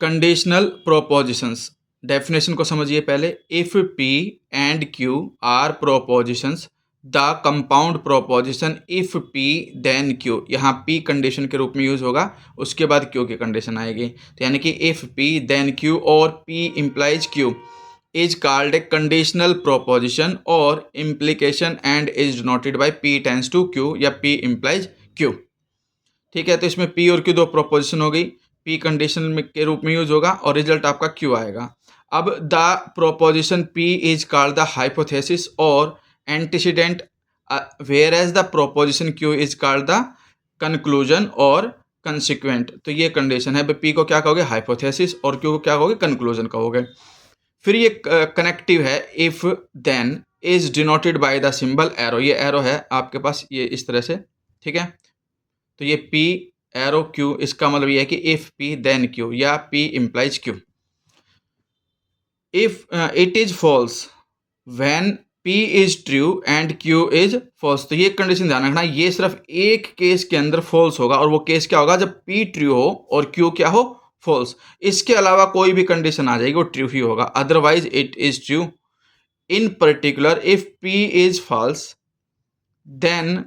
Conditional propositions, definition को समझिए पहले। If P and Q are propositions, the compound proposition if P then Q, यहाँ P condition के रूप में यूज होगा, उसके बाद क्यू की कंडीशन आएगी। तो यानी कि इफ पी देन क्यू और P implies Q is called a conditional proposition और implication and is denoted by P tends to Q या पी इम्प्लाइज क्यू। ठीक है, तो इसमें पी और क्यू दो प्रोपोजिशन हो गई, पी कंडीशन में के रूप में यूज होगा और रिजल्ट आपका क्यू आएगा। अब the proposition P is called the hypothesis और antecedent, whereas the proposition Q is called the conclusion और कंसिक्वेंट। तो ये कंडीशन है, पी को क्या कहोगे, हाइपोथेसिस, और क्यू को क्या कहोगे, कंक्लूजन कहोगे। फिर ये कनेक्टिव है, if then is denoted by the symbol arrow, ये एरो है आपके पास ये इस तरह से। ठीक है, तो ये P एरो Q, इसका मतलब ये है कि इफ P देन Q या P implies Q। If it is false when P is true and Q is false, तो ये कंडीशन ध्यान रखना, ये सिर्फ एक केस के अंदर फॉल्स होगा, और वो केस क्या होगा, जब P ट्रू हो और Q क्या हो, फॉल्स। इसके अलावा कोई भी कंडीशन आ जाएगी वो ट्रू ही होगा, otherwise it is true. In particular if P is false then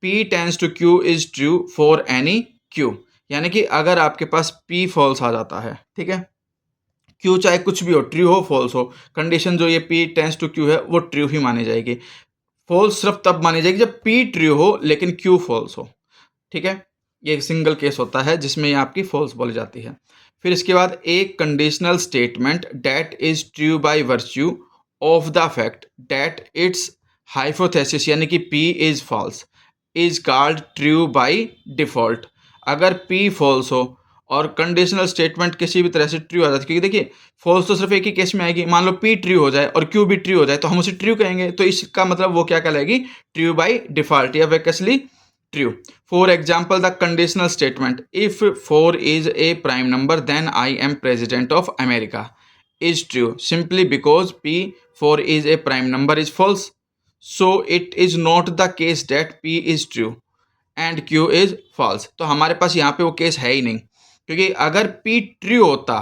P tends to Q is true for any Q, यानी कि अगर आपके पास P फॉल्स आ जाता है, ठीक है, Q चाहे कुछ भी हो, ट्रू हो फॉल्स हो, कंडीशन जो ये P टेंस टू Q है वो ट्रू ही मानी जाएगी। फॉल्स सिर्फ तब मानी जाएगी जब P ट्रू हो लेकिन Q फॉल्स हो। ठीक है, ये एक सिंगल केस होता है जिसमें ये आपकी फॉल्स बोली जाती है। फिर इसके बाद एक conditional statement that is true by virtue of the fact that its hypothesis, यानी कि P is false, is called true by default. अगर P फॉल्स हो और कंडीशनल स्टेटमेंट किसी भी तरह से ट्रू आ जाती है, क्योंकि देखिए फॉल्स तो सिर्फ एक ही केस में आएगी, मान लो P ट्रू हो जाए और Q भी ट्रू हो जाए तो हम उसे ट्रू कहेंगे, तो इसका मतलब वो क्या कहलाएगी, ट्रू बाय डिफॉल्ट या vacuously true. For example the conditional statement if 4 is a prime number then I am president of America is true simply because P4 is a prime number is false, so it is not the case that P is true and Q is false। तो हमारे पास यहाँ पे वो case है ही नहीं, क्योंकि अगर P true होता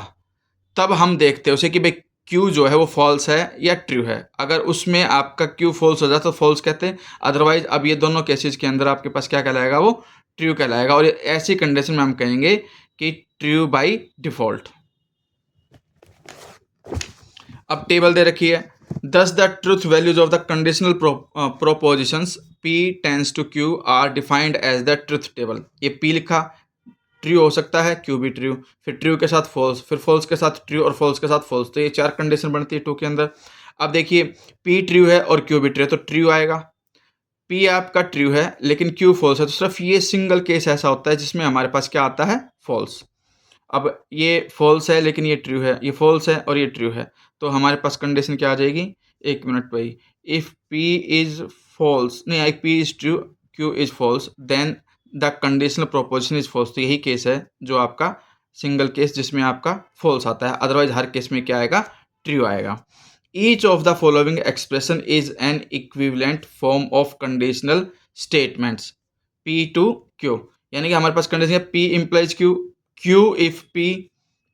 तब हम देखते उसे कि भाई Q जो है वो फॉल्स है या ट्रू है, अगर उसमें आपका Q फॉल्स हो जाए तो फॉल्स कहते हैं, अदरवाइज अब ये दोनों केसेस के अंदर आपके पास क्या कहलाएगा, वो ट्रू कहलाएगा, और ऐसी कंडीशन में हम कहेंगे कि ट्रू बाय डिफॉल्ट। अब टेबल दे रखी है, thus the truth values of the conditional propositions P tends to Q are defined as the truth table. ये P लिखा, ट्रू हो सकता है, Q भी ट्रू, फिर ट्रू के साथ फॉल्स, फिर फॉल्स के साथ ट्रू और फॉल्स के साथ फॉल्स, तो ये चार कंडीशन बनती है 2 के अंदर। अब देखिए P ट्रू है और Q भी ट्रू है तो ट्रू आएगा, P आपका ट्रू है लेकिन Q फॉल्स है, तो सिर्फ ये सिंगल केस ऐसा होता है जिसमें हमारे पास क्या आता है, फॉल्स। अब ये फॉल्स है लेकिन ये ट्रू है, ये फॉल्स है और ये ट्रू है, तो हमारे पास कंडीशन क्या आ जाएगी, एक मिनट भाई, इफ P इज फॉल्स, नहीं if P is true Q is false then the conditional proposition is false. तो यही केस है जो आपका सिंगल केस जिसमें आपका फॉल्स आता है, अदरवाइज हर केस में क्या आएगा, ट्रू आएगा। Each of the following expression is an equivalent form of conditional statements P to Q, यानी कि हमारे पास कंडीशन है P implies Q, Q if P,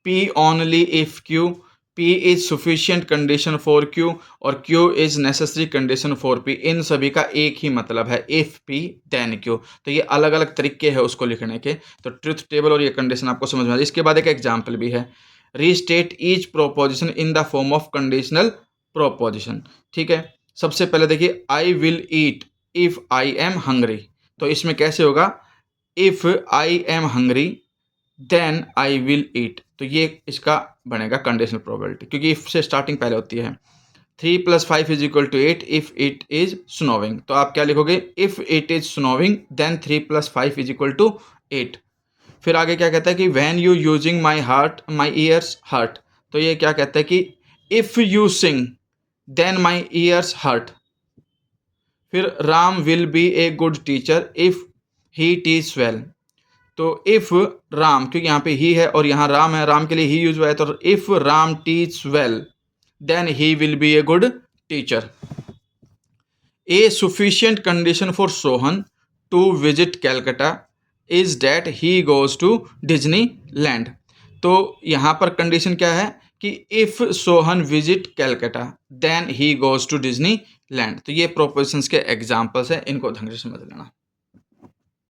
P only if Q, P is sufficient condition for Q और Q is necessary condition for P। इन सभी का एक ही मतलब है, if P then Q। तो ये अलग अलग तरीके हैं उसको लिखने के, तो ट्रूथ टेबल और ये कंडीशन आपको समझ में आ जाए। इसके बाद एक एग्जाम्पल भी है, restate each proposition in the form of conditional proposition. ठीक है, सबसे पहले देखिए I will eat if I am hungry, तो इसमें कैसे होगा, if I am hungry then I will eat, तो ये इसका बनेगा कंडीशनल प्रोबेबिलिटी, क्योंकि इफ से स्टार्टिंग पहले होती है। 3 + 5 is equal to 8 if it is snowing, तो आप क्या लिखोगे, if it is snowing then 3 + 5 is equal to 8। फिर आगे क्या कहता है कि when you using my heart my ears hurt, तो ये क्या कहता है कि if you sing then my ears hurt. फिर Ram will be a good teacher if he teach well, तो इफ राम, क्योंकि यहाँ पे ही है और यहाँ राम है, राम के लिए ही यूज हुआ है, तो if Ram teach well then he will be a good teacher. A sufficient condition for Sohan to visit Calcutta is that he goes to Disneyland, तो यहाँ पर कंडीशन क्या है कि if Sohan visit Calcutta then he goes to Disneyland. तो ये propositions के examples है, इनको ढंग से समझ लेना।